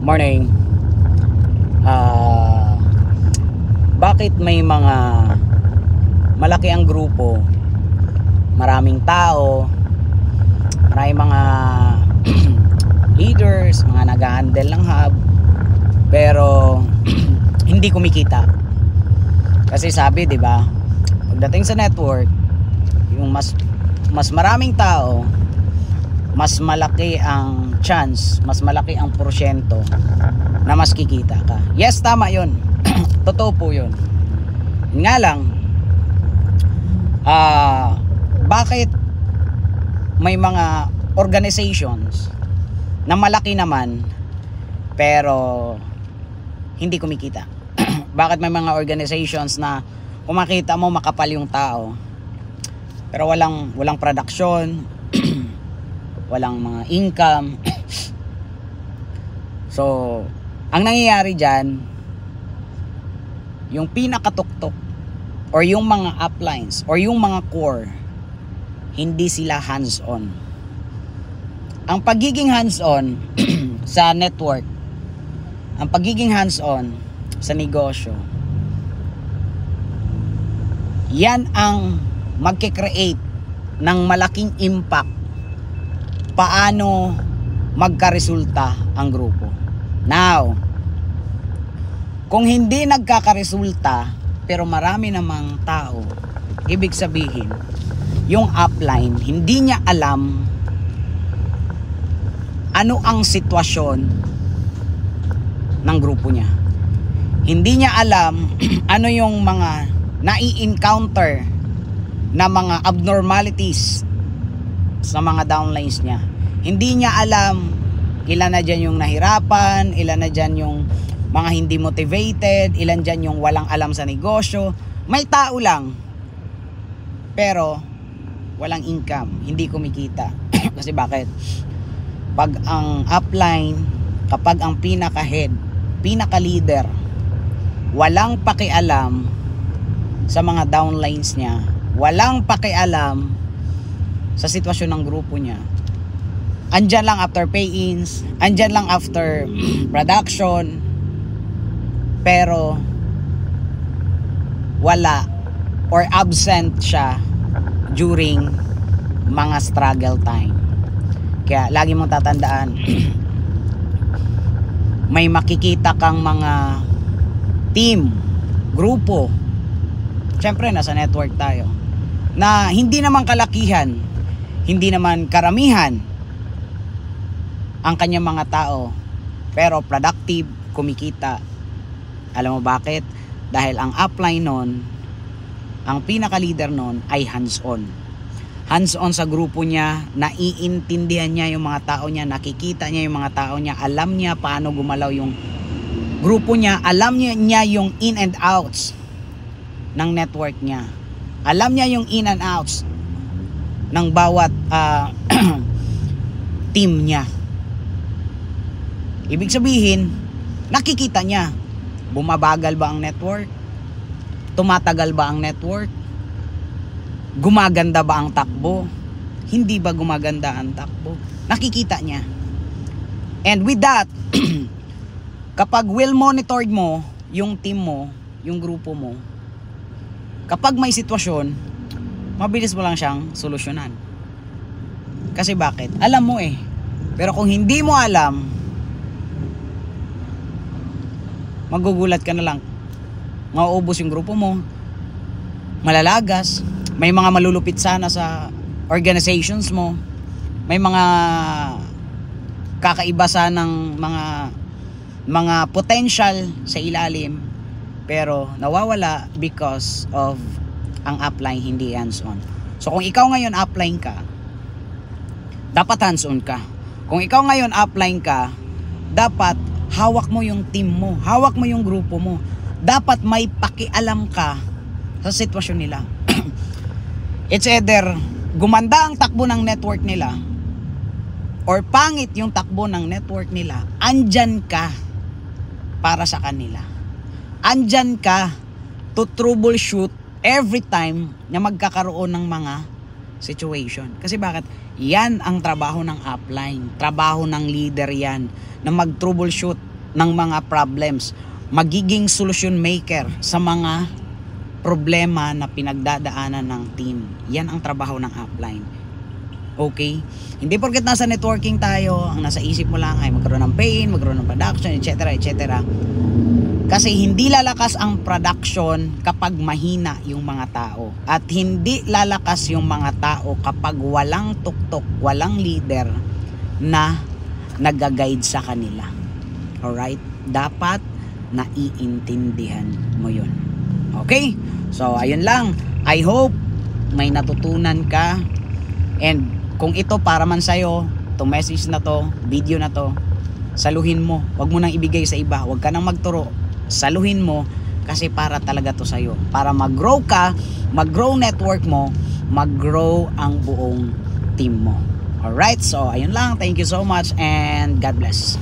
Morning. Bakit may mga malaki ang grupo, maraming tao, maraming mga leaders, mga nag-handle ng hub, pero hindi kumikita? Kasi sabi, 'di ba? Pagdating sa network, yung mas maraming tao, mas malaki ang chance, mas malaki ang porsyento na mas kikita ka. Yes, tama yun. Totoo po yun. Nga lang, bakit may mga organizations na malaki naman pero hindi kumikita? Bakit may mga organizations na kumakita mo makapal yung tao pero walang production, walang mga income? So, ang nangyayari dyan, yung pinakatuktok or yung mga uplines or yung mga core, hindi sila hands-on. Ang pagiging hands-on sa network, ang pagiging hands-on sa negosyo, yan ang magkikreate ng malaking impact paano magkaresulta ang grupo. Now, kung hindi nagkakaresulta pero marami namang tao, ibig sabihin yung upline hindi niya alam ano ang sitwasyon ng grupo niya. Hindi niya alam ano yung mga nai-encounter na mga abnormalities sa mga downlines niya. Hindi niya alam ilan na dyan yung nahirapan, ilan na dyan yung mga hindi motivated, ilan dyan yung walang alam sa negosyo. May tao lang pero walang income, hindi kumikita. Kasi bakit? Pag ang upline, kapag ang pinaka-head, pinaka-leader, walang pakialam sa mga downlines niya, walang pakialam sa sitwasyon ng grupo niya, andyan lang after pay-ins, andyan lang after production, pero wala or absent siya during mga struggle time. Kaya lagi mong tatandaan, may makikita kang mga team, grupo, syempre nasa network tayo, na hindi naman kalakihan, hindi naman karamihan ang kanyang mga tao, pero productive, kumikita. Alam mo bakit? Dahil ang upline nun, ang pinaka-leader nun ay hands-on. Hands-on sa grupo niya, naiintindihan niya yung mga tao niya, nakikita niya yung mga tao niya, alam niya paano gumalaw yung grupo niya, alam niya yung in and outs ng network niya. Alam niya yung in and outs ng bawat team niya. Ibig sabihin, nakikita niya, bumabagal ba ang network? Tumatagal ba ang network? Gumaganda ba ang takbo? Hindi ba gumaganda ang takbo? Nakikita niya. And with that, kapag well monitored mo yung team mo, yung grupo mo, kapag may sitwasyon, mabilis mo lang siyang solusyonan. Kasi bakit? Alam mo eh. Pero kung hindi mo alam, magugulat ka na lang. Mauubos yung grupo mo, malalagas, may mga malulupit sana sa organizations mo, may mga kakaiba sanang mga potential sa ilalim, pero nawawala because of ang upline hindi hands-on. So kung ikaw ngayon upline ka, dapat hands-on ka. Kung ikaw ngayon upline ka, dapat hawak mo yung team mo, hawak mo yung grupo mo. Dapat may pakialam ka sa sitwasyon nila. It's either gumanda ang takbo ng network nila or pangit yung takbo ng network nila, andyan ka para sa kanila. Andyan ka to troubleshoot every time na magkakaroon ng mga situation. Kasi bakit? Yan ang trabaho ng upline. Trabaho ng leader yan. Na mag-troubleshoot ng mga problems. Magiging solution maker sa mga problema na pinagdadaanan ng team. Yan ang trabaho ng upline. Okay? Hindi porket nasa networking tayo, ang nasa isip mo lang ay magkaroon ng pain, magkaroon ng production, etc. etc. Kasi hindi lalakas ang production kapag mahina yung mga tao. At hindi lalakas yung mga tao kapag walang tuktok, walang leader na nag-guide sa kanila. Alright? Dapat naiintindihan mo yun. Okay? So, ayun lang. I hope may natutunan ka. And kung ito para man sa'yo, itong message na to, video na to, saluhin mo. Huwag mo nang ibigay sa iba. Huwag ka nang magturo. Saluhin mo kasi para talaga to sa'yo. Para mag-grow ka, mag-grow network mo, mag-grow ang buong team mo. Alright? So, ayun lang. Thank you so much and God bless.